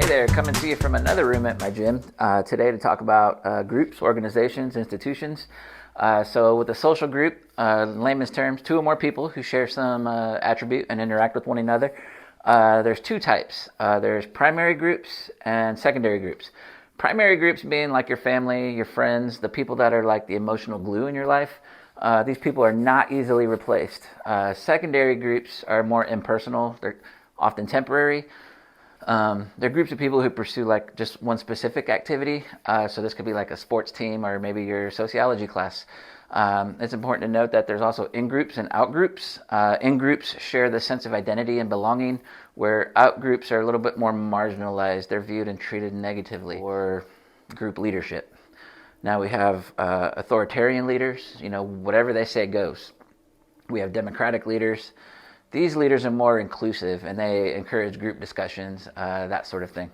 there, coming to you from another room at my gym today to talk about groups, organizations, institutions. So with a social group, in layman's terms, two or more people who share some attribute and interact with one another. There's two types. There's primary groups and secondary groups. Primary groups being like your family, your friends, the people that are like the emotional glue in your life. These people are not easily replaced. Secondary groups are more impersonal. They're often temporary. They're groups of people who pursue like just one specific activity. So this could be like a sports team or maybe your sociology class. It's important to note that there's also in-groups and out-groups. In-groups share the sense of identity and belonging, where out-groups are a little bit more marginalized. They're viewed and treated negatively, or group leadership. Now we have authoritarian leaders, whatever they say goes. We have democratic leaders. These leaders are more inclusive and they encourage group discussions, that sort of thing.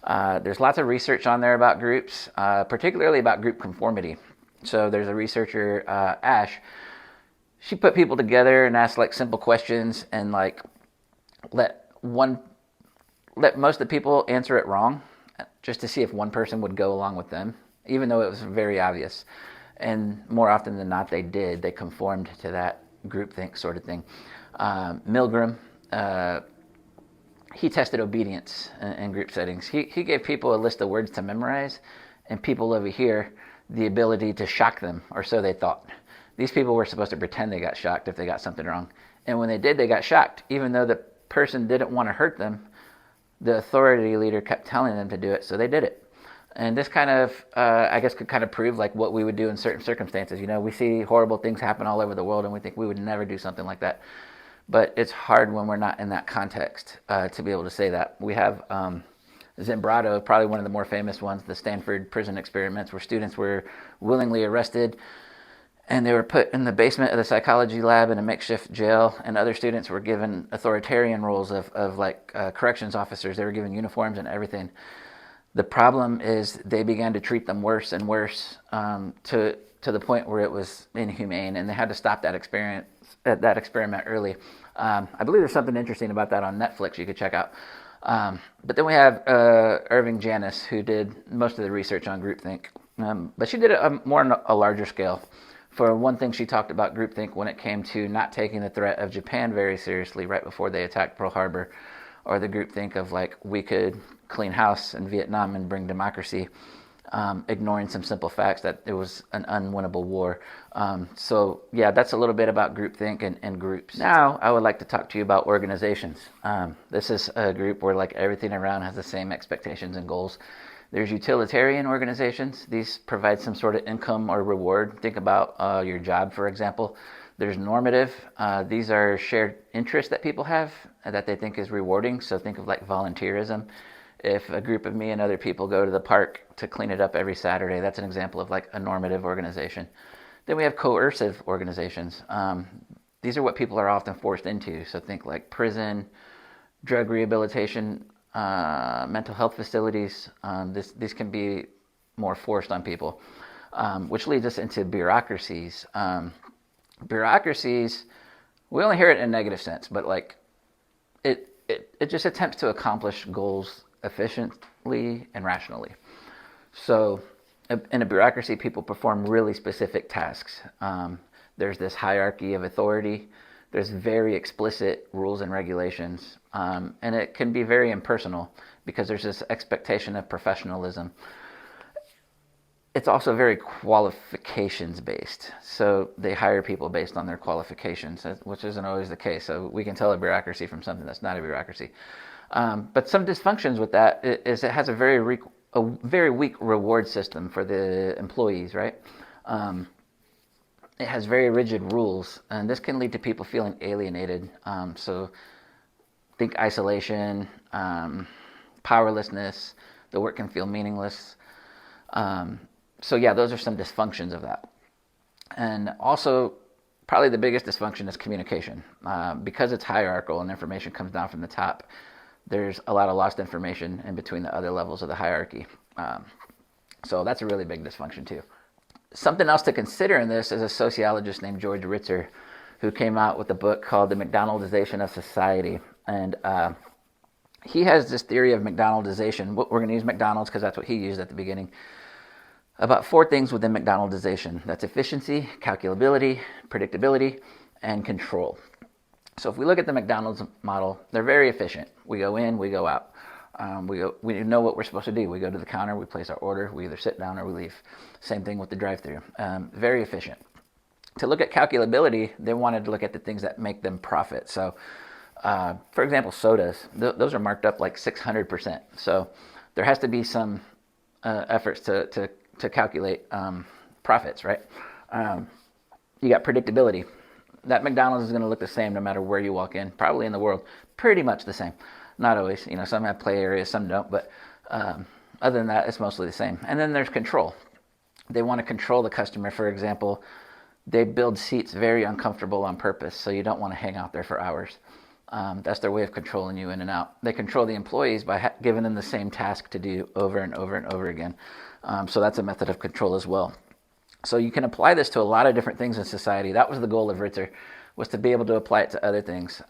There's lots of research on there about groups, particularly about group conformity. So there's a researcher, Ash. She put people together and asked like simple questions and like let most of the people answer it wrong, just to see if one person would go along with them, even though it was very obvious. And more often than not, they did. They conformed to that groupthink sort of thing. Milgram, he tested obedience in group settings. He gave people a list of words to memorize, and people over here the ability to shock them, or so they thought. These people were supposed to pretend they got shocked if they got something wrong. And when they did, they got shocked. Even though the person didn't want to hurt them, the authority leader kept telling them to do it, so they did it. And this kind of, I guess, could kind of prove like what we would do in certain circumstances. We see horrible things happen all over the world, and we think we would never do something like that. But it's hard when we're not in that context to be able to say that. We have Zimbrado, probably one of the more famous ones, the Stanford prison experiments, where students were willingly arrested and they were put in the basement of the psychology lab in a makeshift jail, and other students were given authoritarian roles of corrections officers. They were given uniforms and everything. The problem is they began to treat them worse and worse to the point where it was inhumane, and they had to stop that experiment early. I believe there's something interesting about that on Netflix you could check out. But then we have Irving Janus, who did most of the research on groupthink. But she did it more on a larger scale. For one thing, she talked about groupthink when it came to not taking the threat of Japan very seriously right before they attacked Pearl Harbor, or the groupthink of like we could clean house in Vietnam and bring democracy, ignoring some simple facts that it was an unwinnable war. So yeah, that's a little bit about groupthink and groups. Now I would like to talk to you about organizations. This is a group where like everything around has the same expectations and goals. There's utilitarian organizations. These provide some sort of income or reward. Think about your job, for example. There's normative. These are shared interests that people have that they think is rewarding. So think of like volunteerism. If a group of me and other people go to the park to clean it up every Saturday, that's an example of like a normative organization. Then we have coercive organizations. These are what people are often forced into. So think like prison, drug rehabilitation, mental health facilities. These can be more forced on people, which leads us into bureaucracies. Bureaucracies, we only hear it in a negative sense, but like it just attempts to accomplish goals efficiently and rationally. So in a bureaucracy, people perform really specific tasks. There's this hierarchy of authority. There's very explicit rules and regulations. And it can be very impersonal because there's this expectation of professionalism. It's also very qualifications based. So they hire people based on their qualifications, which isn't always the case. So we can tell a bureaucracy from something that's not a bureaucracy. But some dysfunctions with that is it has a very weak reward system for the employees, right? It has very rigid rules, and this can lead to people feeling alienated. So think isolation, powerlessness, the work can feel meaningless. So yeah, those are some dysfunctions of that. And also, probably the biggest dysfunction is communication. Because it's hierarchical and information comes down from the top, there's a lot of lost information in between the other levels of the hierarchy. So that's a really big dysfunction too. Something else to consider in this is a sociologist named George Ritzer, who came out with a book called The Mcdonaldization of Society. And he has this theory of Mcdonaldization. We're going to use McDonald's because that's what he used at the beginning. About 4 things within Mcdonaldization. That's efficiency, calculability, predictability, and control. So if we look at the McDonald's model, they're very efficient. We go in, we go out. We know what we're supposed to do. We go to the counter, we place our order, we either sit down or we leave. Same thing with the drive-thru. Very efficient. To look at calculability, they wanted to look at the things that make them profit. So, for example, sodas, those are marked up like 600%. So there has to be some efforts to calculate profits, right? You got predictability. That McDonald's is going to look the same no matter where you walk in, probably in the world, pretty much the same. Not always, some have play areas, some don't, but other than that, it's mostly the same. And then there's control. They want to control the customer. For example, they build seats very uncomfortable on purpose, so you don't want to hang out there for hours. That's their way of controlling you in and out. They control the employees by giving them the same task to do over and over and over again. So that's a method of control as well. So you can apply this to a lot of different things in society. That was the goal of Ritter, was to be able to apply it to other things,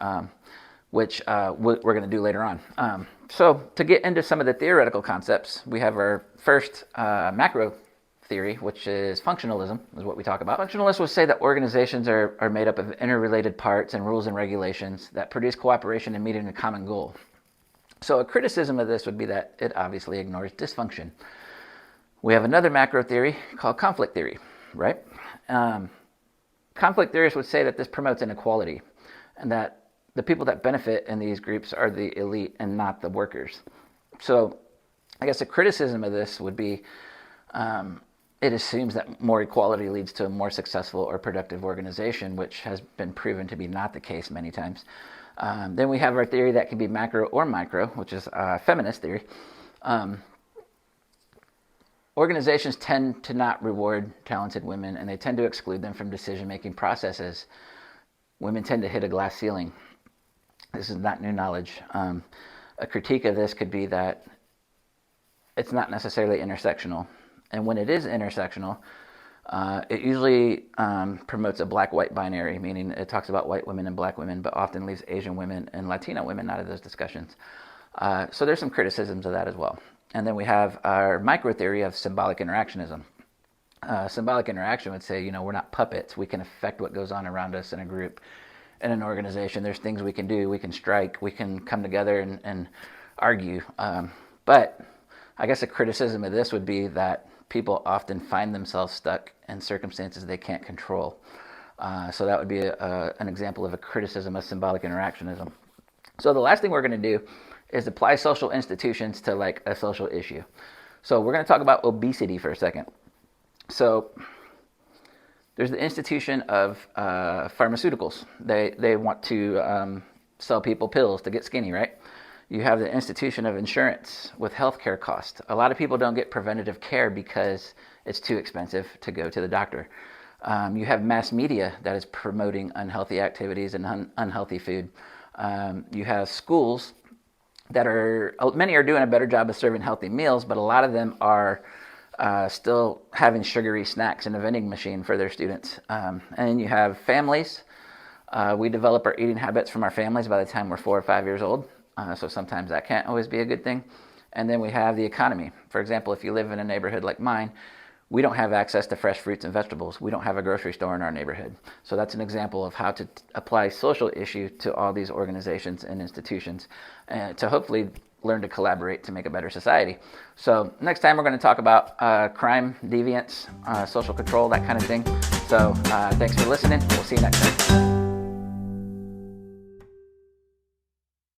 which we're going to do later on. So to get into some of the theoretical concepts, we have our first macro theory, which is functionalism, is what we talk about. Functionalists would say that organizations are made up of interrelated parts and rules and regulations that produce cooperation in meeting a common goal. So a criticism of this would be that it obviously ignores dysfunction. We have another macro theory called conflict theory, right? Conflict theorists would say that this promotes inequality and that the people that benefit in these groups are the elite and not the workers. So I guess a criticism of this would be it assumes that more equality leads to a more successful or productive organization, which has been proven to be not the case many times. Then we have our theory that can be macro or micro, which is feminist theory. Organizations tend to not reward talented women, and they tend to exclude them from decision-making processes. Women tend to hit a glass ceiling. This is not new knowledge. A critique of this could be that it's not necessarily intersectional. And when it is intersectional, it usually promotes a black-white binary, meaning it talks about white women and black women, but often leaves Asian women and Latino women out of those discussions. So there's some criticisms of that as well. And then we have our micro theory of symbolic interactionism. Symbolic interaction would say, we're not puppets. We can affect what goes on around us in a group, in an organization. There's things we can do. We can strike. We can come together and argue. But I guess a criticism of this would be that people often find themselves stuck in circumstances they can't control. So that would be an example of a criticism of symbolic interactionism. So the last thing we're going to do is apply social institutions to like a social issue. So we're going to talk about obesity for a second. So there's the institution of pharmaceuticals. They want to sell people pills to get skinny, right? You have the institution of insurance with healthcare costs. A lot of people don't get preventative care because it's too expensive to go to the doctor. You have mass media that is promoting unhealthy activities and unhealthy food. You have schools that many are doing a better job of serving healthy meals, but a lot of them are still having sugary snacks in a vending machine for their students. And you have families. We develop our eating habits from our families by the time we're 4 or 5 years old. So sometimes that can't always be a good thing. And then we have the economy. For example, if you live in a neighborhood like mine, we don't have access to fresh fruits and vegetables. We don't have a grocery store in our neighborhood. So that's an example of how to apply social issue to all these organizations and institutions to hopefully learn to collaborate to make a better society. So next time we're going to talk about crime, deviance, social control, that kind of thing. So thanks for listening. We'll see you next time.